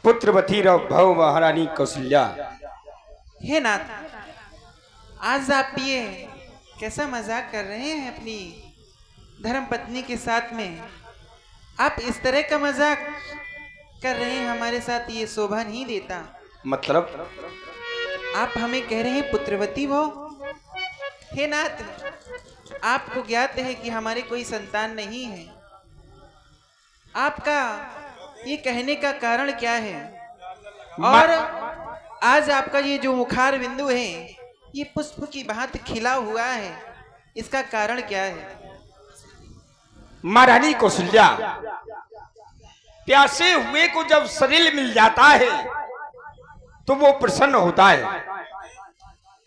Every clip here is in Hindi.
पुत्रवती भव महारानी कौशल्या। हे नाथ, आज आप ये कैसा मजाक कर रहे हैं अपनी धर्म पत्नी के साथ में। आप इस तरह का मजाक कर रहे हैं हमारे साथ, ये शोभा नहीं देता। मतलब आप हमें कह रहे हैं पुत्रवती भव। हे नाथ, आपको ज्ञात है कि हमारे कोई संतान नहीं है। आपका ये कहने का कारण क्या है? और आज आपका ये जो मुखार बिंदु है ये पुष्प की भांति खिला हुआ है, इसका कारण क्या है? महारानी कौशल्या, प्यासे हुए को जब शरीर मिल जाता है तो वो प्रसन्न होता है।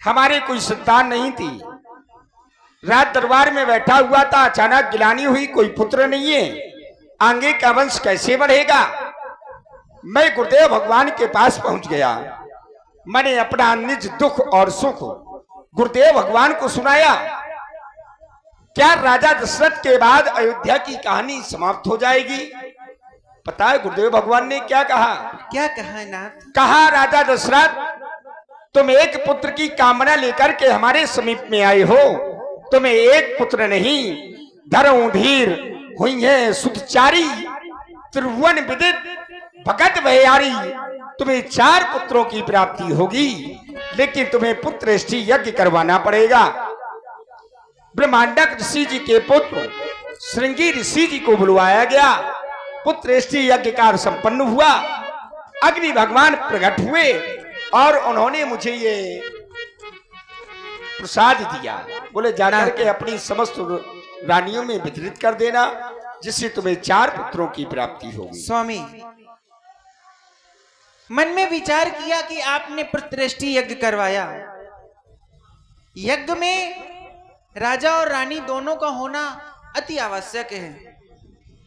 हमारे कोई संतान नहीं थी, रात दरबार में बैठा हुआ था, अचानक गिलानी हुई कोई पुत्र नहीं है, आगे का वंश कैसे बढ़ेगा। मैं गुरुदेव भगवान के पास पहुंच गया। मैंने अपना निज दुख और सुख गुरुदेव भगवान को सुनाया। क्या राजा दशरथ के बाद अयोध्या की कहानी समाप्त हो जाएगी? पता है गुरुदेव भगवान ने क्या कहा? क्या कहा नाथ? कहा, राजा दशरथ, तुम एक पुत्र की कामना लेकर के हमारे समीप में आए हो। तुम्हें एक पुत्र नहीं, धर्म धीर हुई है सुतचारी, त्रिभुवन विदित भगत भयारी, तुम्हें 4 पुत्रों की प्राप्ति होगी, लेकिन तुम्हें पुत्रेष्टि यज्ञ करवाना पड़ेगा। ब्रह्मांडक ऋषि जी के पुत्र श्रृंगी ऋषि जी को बुलवाया गया। पुत्रेष्टि यज्ञ कार्य संपन्न हुआ। अग्नि भगवान प्रकट हुए और उन्होंने मुझे ये प्रसाद दिया। बोले जाकर के अपनी समस्त रानियों में वितरित कर देना, जिससे तुम्हें 4 पुत्रों की प्राप्ति होगी। स्वामी, मन में विचार किया कि आपने पुत्रेष्टि यज्ञ करवाया। यज्ञ में राजा और रानी दोनों का होना अति आवश्यक है।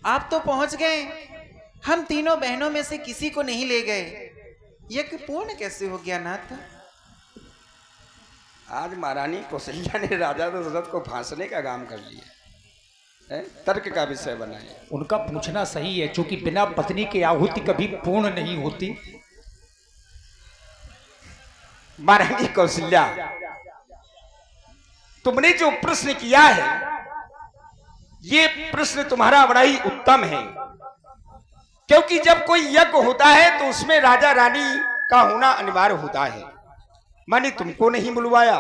आप तो पहुंच गए, हम तीनों बहनों में से किसी को नहीं ले गए। यज्ञ पूर्ण कैसे हो गया नाथ? आज महारानी कौशल्या ने राजा दशरथ को फांसने का काम कर लिया, तर्क का विषय बनाया। उनका पूछना सही है, क्योंकि बिना पत्नी की आहुति कभी पूर्ण नहीं होती। महारानी कौशल्या, तुमने जो प्रश्न किया है ये प्रश्न तुम्हारा बड़ा ही उत्तम है, क्योंकि जब कोई यज्ञ होता है तो उसमें राजा रानी का होना अनिवार्य होता है। मैंने तुमको नहीं बुलवाया,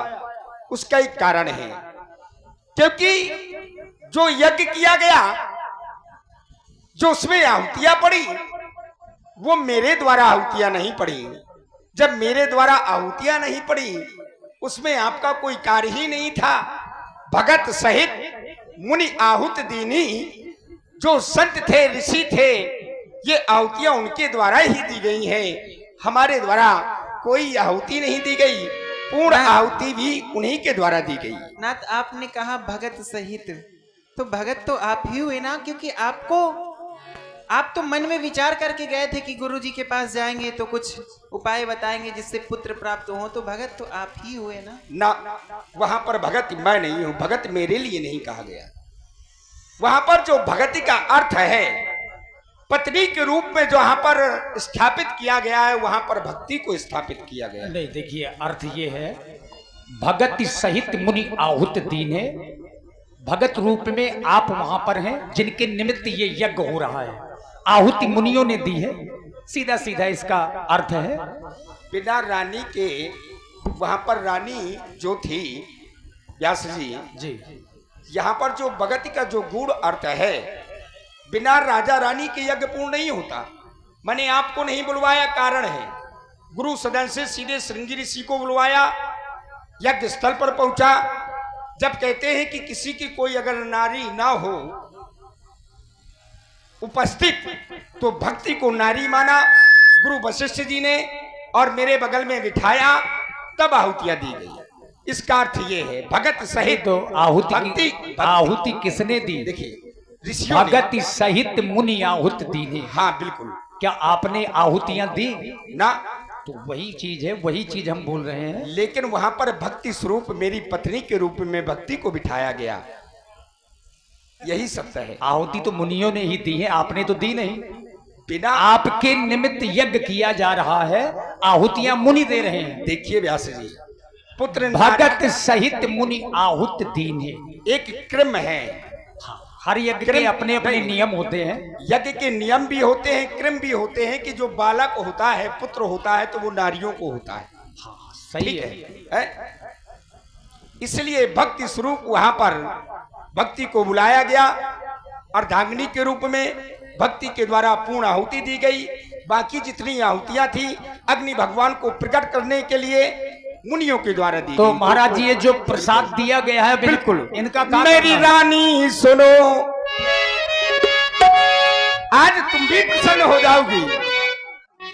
उसका एक कारण है, क्योंकि जो यज्ञ किया गया, जो उसमें आहुतियां पड़ी, वो मेरे द्वारा आहुतियां नहीं पड़ी। जब मेरे द्वारा आहुतियां नहीं पड़ी, उसमें आपका कोई कार्य ही नहीं था। भगत सहित मुनि आहुत दीनी, जो संत थे, ऋषि थे, ये आहुतियां उनके द्वारा ही दी गई हैं। हमारे द्वारा कोई आहुति नहीं दी गई, पूर्ण आहुति भी उन्हीं के द्वारा दी गई। नाथ, आपने कहा भगत सहित, तो भगत तो आप ही हुए ना, क्योंकि आप तो मन में विचार करके गए थे कि गुरु जी के पास जाएंगे तो कुछ उपाय बताएंगे जिससे पुत्र प्राप्त हो, तो भगत तो आप ही हुए ना। वहां पर भगत मैं नहीं हूं, भगत मेरे लिए नहीं कहा गया। वहां पर जो भगति का अर्थ है, पत्नी के रूप में जो वहां पर स्थापित किया गया है, वहां पर भक्ति को स्थापित किया गया। नहीं, देखिए, अर्थ ये है, भगत सहित मुनि आहुत दीन है। भगत रूप में आप वहां पर हैं, जिनके निमित्त ये यज्ञ हो रहा है। आहुति मुनियों ने दी है, सीधा सीधा इसका अर्थ है। बिना रानी के, वहां पर रानी जो थी व्यास जी, यहाँ पर जो भगति का जो गूढ़ अर्थ है, बिना राजा रानी के यज्ञ पूर्ण नहीं होता। मैंने आपको नहीं बुलवाया, कारण है गुरु सदन से सीधे श्रृंगी ऋषि को बुलवाया। यज्ञ स्थल पर पहुंचा। जब कहते हैं कि किसी की कोई अगर नारी ना हो उपस्थित, तो भक्ति को नारी माना गुरु वशिष्ठ जी ने और मेरे बगल में बिठाया, तब आहुतियां दी गई। इसका अर्थ ये है, भगत सहित। तो आहुति किसने दी? देखिए, भगत सहित मुनि आहुत दीने। हाँ बिल्कुल। क्या आपने आहुतियां दी ना? तो वही चीज है, वही चीज हम बोल रहे हैं। लेकिन वहां पर भक्ति स्वरूप मेरी पत्नी के रूप में भक्ति को बिठाया गया, यही सत्य है। आहुति तो मुनियों ने ही दी है, आपने तो दी नहीं। बिना आपके निमित्त यज्ञ किया जा रहा है, आहुतियां मुनि दे रहे हैं। देखिए व्यास जी, पुत्र भगत सहित मुनि आहुत दीन है। एक क्रम है, हर यज्ञ के अपने अपने नियम होते हैं। यज्ञ के नियम भी होते हैं, क्रम भी होते हैं कि जो बालक होता है, पुत्र होता है, तो वो नारियों को होता है। सही ठीक है। है? इसलिए भक्ति स्वरूप वहां पर भक्ति को बुलाया गया, अर्धांगिनी के रूप में भक्ति के द्वारा पूर्ण आहुति दी गई। बाकी जितनी आहुतियां थी अग्नि भगवान को प्रकट करने के लिए मुनियों के द्वारा दी तो गई। महाराज जी, ये जो प्रसाद दिया गया है, बिल्कुल इनका काम मेरी करना है। रानी सुनो, आज तुम भी प्रसन्न हो जाओगी।